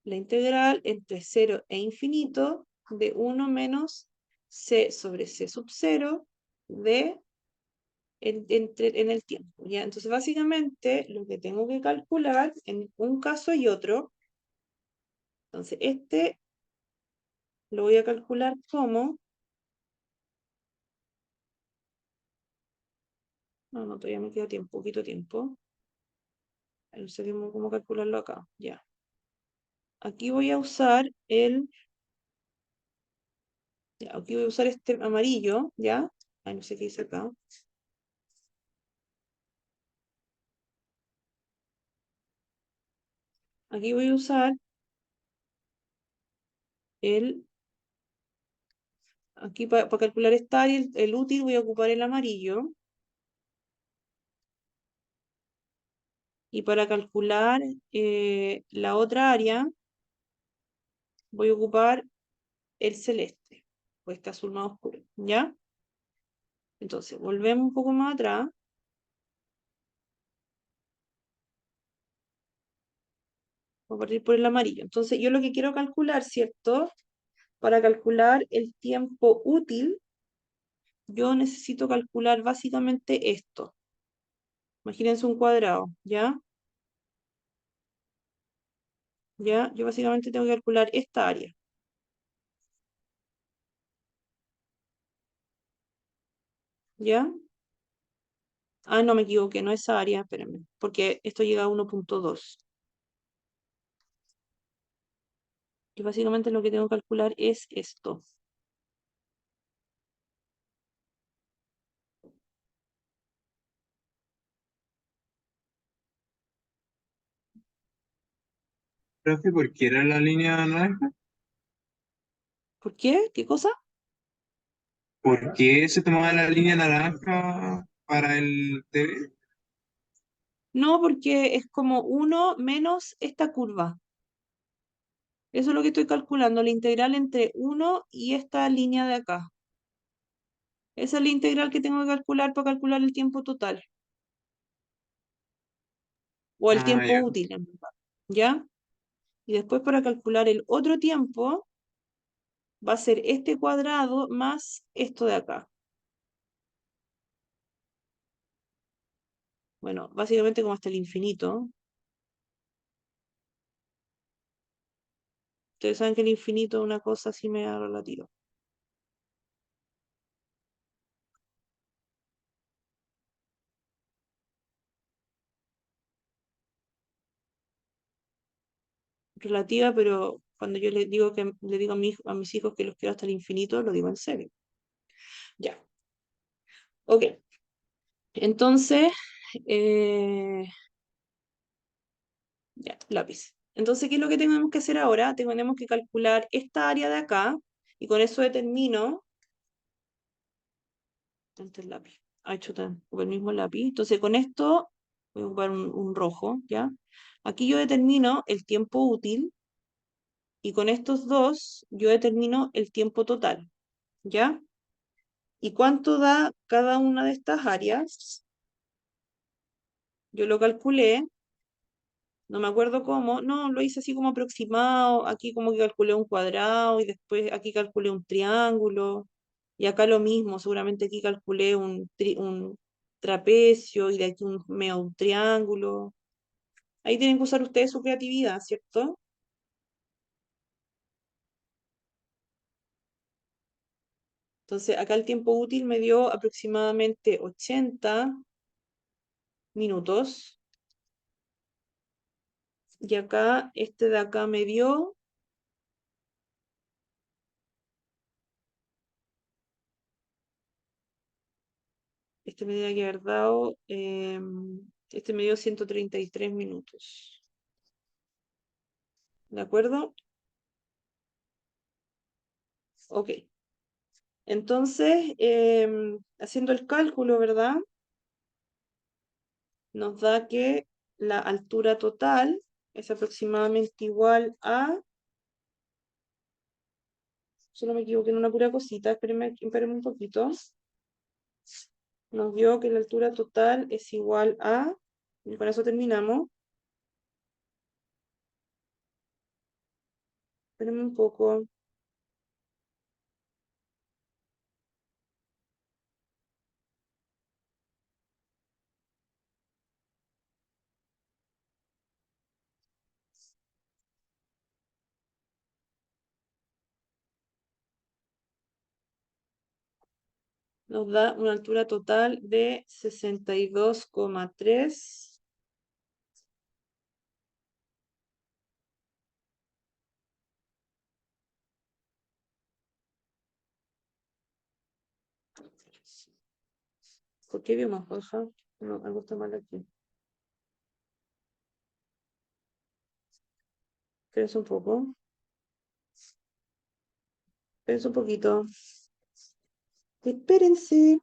la integral entre 0 e infinito de 1 menos c sobre c sub 0 de en el tiempo, ¿ya? Entonces, básicamente, lo que tengo que calcular en un caso y otro, entonces, este lo voy a calcular como, no, todavía me queda tiempo, poquito tiempo, no sé cómo calcularlo acá, ya. Aquí voy a usar aquí voy a usar este amarillo, ¿ya? Ay, no sé qué dice acá. Aquí voy a usar aquí para calcular esta área, el útil voy a ocupar el amarillo. Y para calcular la otra área, voy a ocupar el celeste, o este azul más oscuro, ¿ya? Entonces, volvemos un poco más atrás. Voy a partir por el amarillo. Entonces, yo lo que quiero calcular, ¿cierto? Para calcular el tiempo útil, yo necesito calcular básicamente esto. Imagínense un cuadrado, ¿ya? ¿Ya? Yo básicamente tengo que calcular esta área, ¿ya? Ah, no me equivoqué, no esa área, espérenme, porque esto llega a 1.2. Y básicamente lo que tengo que calcular es esto. Profe, ¿por qué era la línea naranja? ¿Por qué? ¿Qué cosa? ¿Por qué se tomaba la línea naranja para el TV? No, porque es como 1 menos esta curva. Eso es lo que estoy calculando, la integral entre 1 y esta línea de acá. Esa es la integral que tengo que calcular para calcular el tiempo total. O el Ah, tiempo ya. útil, en verdad. ¿Ya? Y después para calcular el otro tiempo, va a ser este cuadrado más esto de acá. Bueno, básicamente como hasta el infinito. Ustedes saben que el infinito es una cosa así media relativa. Relativa, pero cuando yo les digo que le digo a mis hijos que los quiero hasta el infinito, lo digo en serio. Ya. Ok. Entonces, eh, ya, lápiz. Entonces, ¿qué es lo que tenemos que hacer ahora? Tenemos que calcular esta área de acá, y con eso determino. Este es el lápiz. Ah, chuta, con el mismo lápiz. Entonces, con esto voy a ocupar un rojo, ¿ya? Aquí yo determino el tiempo útil, y con estos dos yo determino el tiempo total, ¿ya? ¿Y cuánto da cada una de estas áreas? Yo lo calculé, no me acuerdo cómo, no, lo hice así como aproximado, aquí como que calculé un cuadrado y después aquí calculé un triángulo, y acá lo mismo, seguramente aquí calculé un trapecio y de aquí un medio un triángulo. Ahí tienen que usar ustedes su creatividad, ¿cierto? Entonces acá el tiempo útil me dio aproximadamente 80 minutos, y acá este de acá me dio Este me debe que haber dado, este me dio 133 minutos. ¿De acuerdo? Ok. Entonces, haciendo el cálculo, ¿verdad? Nos da que la altura total es aproximadamente igual a... Solo me equivoqué en una pura cosita, espérenme un poquito. Nos dio que la altura total es igual a... Y con eso terminamos. Espérenme un poco. Nos da una altura total de 62,3. ¿Por qué vio más baja? No, algo está mal aquí. Espérense un poco. Espérense un poquito. Espérense.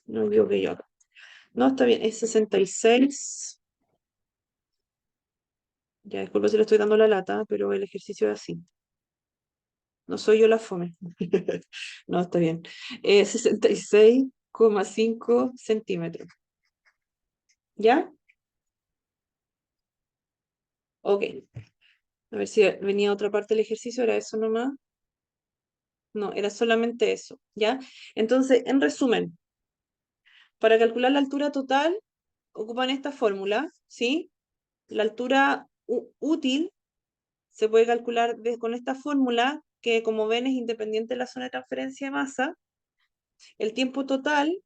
No, yo que yo. No, está bien, es 66. Ya, disculpa si le estoy dando la lata, pero el ejercicio es así. No soy yo la fome. No, está bien. 66,5 centímetros. ¿Ya? Ok. A ver si venía otra parte del ejercicio, ¿era eso nomás? No, era solamente eso, ¿ya? Entonces, en resumen, para calcular la altura total, ocupan esta fórmula, ¿sí? La altura útil se puede calcular con esta fórmula, que como ven es independiente de la zona de transferencia de masa. El tiempo total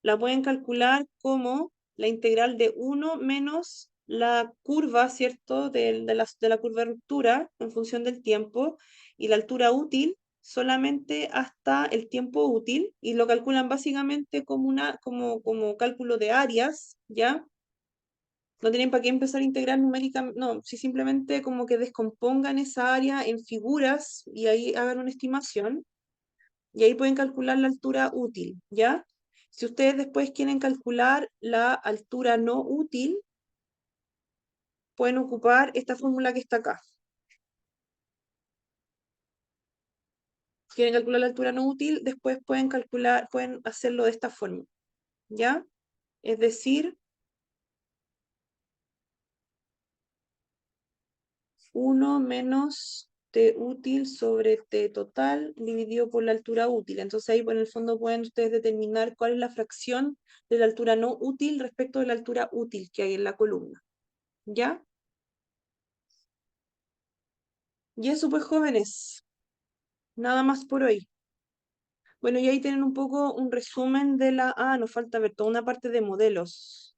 la pueden calcular como la integral de 1 menos la curva, ¿cierto? De la curva de ruptura en función del tiempo, y la altura útil solamente hasta el tiempo útil, y lo calculan básicamente como cálculo de áreas, ¿ya? No tienen para qué empezar a integrar numéricamente, no, si simplemente como que descompongan esa área en figuras y ahí hagan una estimación, y ahí pueden calcular la altura útil, ¿ya? Si ustedes después quieren calcular la altura no útil, pueden ocupar esta fórmula que está acá. Si quieren calcular la altura no útil, después pueden hacerlo de esta forma, ¿ya? Es decir, 1 menos T útil sobre T total dividido por la altura útil. Entonces ahí en el fondo pueden ustedes determinar cuál es la fracción de la altura no útil respecto de la altura útil que hay en la columna, ¿ya? Y eso pues, jóvenes, nada más por hoy. Bueno, y ahí tienen un poco un resumen de la... Ah, nos falta ver toda una parte de modelos.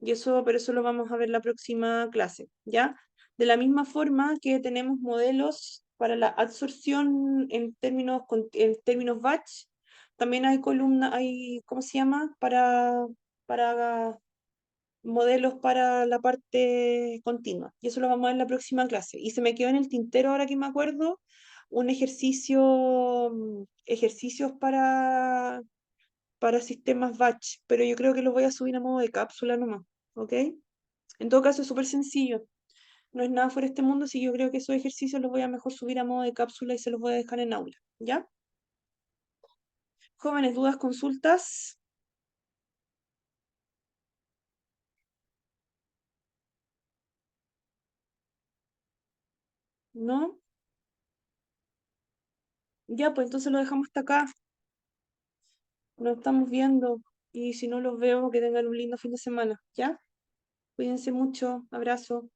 Y eso, pero eso lo vamos a ver la próxima clase, ¿ya? De la misma forma que tenemos modelos para la absorción en términos batch, también hay ¿cómo se llama? Para modelos para la parte continua. Y eso lo vamos a ver en la próxima clase. Y se me quedó en el tintero, ahora que me acuerdo, un ejercicios para sistemas batch, pero yo creo que los voy a subir a modo de cápsula nomás, ¿ok? En todo caso es súper sencillo, no es nada fuera de este mundo, así que yo creo que esos ejercicios los voy a mejor subir a modo de cápsula y se los voy a dejar en aula, ¿ya? Jóvenes, dudas, consultas, ¿no? Ya, pues entonces lo dejamos hasta acá, nos estamos viendo, y si no los veo, que tengan un lindo fin de semana, ¿ya? Cuídense mucho, abrazo.